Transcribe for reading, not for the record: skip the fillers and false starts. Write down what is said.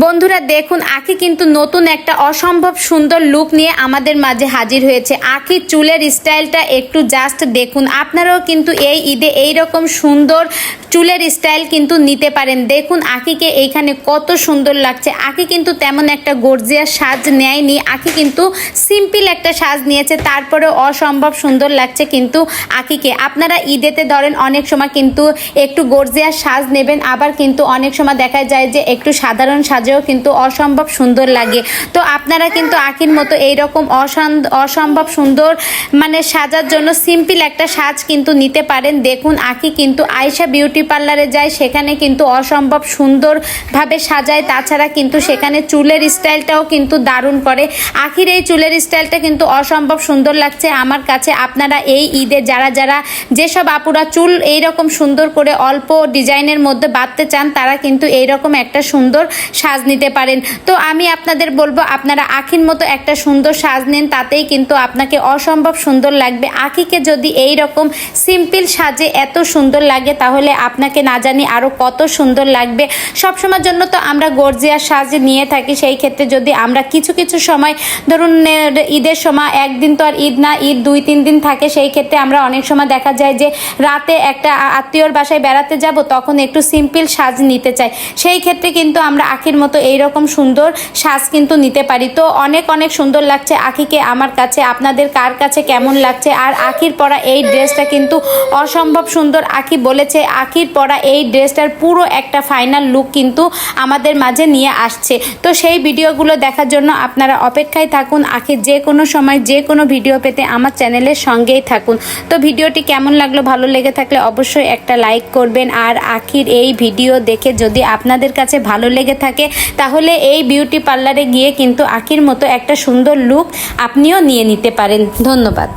বন্ধুরা দেখুন, আঁখি কিন্তু নতুন একটা অসম্ভব সুন্দর লুক নিয়ে আমাদের মাঝে হাজির হয়েছে। আঁখির চুলের স্টাইলটা একটু জাস্ট দেখুন। আপনারাও কিন্তু এই ঈদে এইরকম সুন্দর চুলের স্টাইল কিন্তু নিতে পারেন। দেখুন আঁখিকে এইখানে কত সুন্দর লাগছে। আঁখি কিন্তু তেমন একটা গর্জিয়াস সাজ নেয়নি, আঁখি কিন্তু সিম্পল একটা সাজ নিয়েছে, তারপরে অসম্ভব সুন্দর লাগছে কিন্তু আঁখিকে। আপনারা ঈদেতে ধরেন অনেক সময় কিন্তু একটু গর্জিয়াস সাজ নেবেন, আবার কিন্তু অনেক সময় দেখা যায় যে একটু সাধারণ সাজেও কিন্তু অসম্ভব সুন্দর লাগে। তো আপনারা কিন্তু আঁখির মতো এইরকম অসম্ভব সুন্দর মানে সাজার জন্য সিম্পল একটা সাজ কিন্তু নিতে পারেন। দেখুন আঁখি কিন্তু আয়েশা বিউটি পার্লারে যায়, সেখানে কিন্তু অসম্ভব সুন্দরভাবে সাজায়। তাছাড়া কিন্তু সেখানে চুলের স্টাইলটাও কিন্তু দারুণ করে। আঁখির এই চুলের স্টাইলটা কিন্তু অসম্ভব সুন্দর লাগছে আমার কাছে। আপনারা এই ঈদে যারা যারা যেসব আপুরা চুল এইরকম সুন্দর করে অল্প ডিজাইনের মধ্যে বাঁধতে চান, তারা কিন্তু এইরকম একটা সুন্দর সাজ নিতে পারেন। তো আমি আপনাদের বলবো আপনারা আঁখির মতো একটা সুন্দর সাজ নেন, তাতেই কিন্তু আপনাকে অসম্ভব সুন্দর লাগবে। আঁখিকে যদি এই রকম সিম্পল সাজে এত সুন্দর লাগে, তাহলে আপনাকে না জানি আরও কত সুন্দর লাগবে। সবসময়ের জন্য তো আমরা গর্জিয়াস সাজ নিয়ে থাকি, সেই ক্ষেত্রে যদি আমরা কিছু কিছু সময় ধরুন ঈদের সময় একদিন তো আর ঈদ না, ঈদ 2-3 দিন থাকে, সেই ক্ষেত্রে আমরা অনেক সময় দেখা যায় যে রাতে একটা আত্মীয়র বাসায় বেড়াতে যাব, তখন একটু সিম্পল সাজ নিতে চাই। সেই ক্ষেত্রে কিন্তু আমরা আঁখির মতো এইরকম সুন্দর সাজ কিন্তু নিতে পারি। তো অনেক অনেক সুন্দর লাগছে আঁখিকে আমার কাছে। আপনাদের কার কাছে কেমন লাগছে? আর আঁখির পরা এই ড্রেসটা কিন্তু অসম্ভব সুন্দর। আঁখি বলেছে আঁখির পরা এই ড্রেসটার পুরো একটা ফাইনাল লুক কিন্তু আমাদের মাঝে নিয়ে আসছে। তো সেই ভিডিওগুলো দেখার জন্য আপনারা অপেক্ষায় থাকুন। আঁখির যে কোনো সময় যে কোনো ভিডিও পেতে আমার চ্যানেলের সঙ্গেই থাকুন। তো ভিডিওটি কেমন লাগলো, ভালো লেগে থাকলে অবশ্যই একটা লাইক করবেন। আর আঁখির এই ভিডিও দেখে যদি আপনাদের কাছে ভালো লেগে থাকে, তাহলে এই বিউটি পার্লারে গিয়ে কিন্তু আঁখির মতো একটা সুন্দর লুক আপনিও নিয়ে নিতে পারেন। ধন্যবাদ।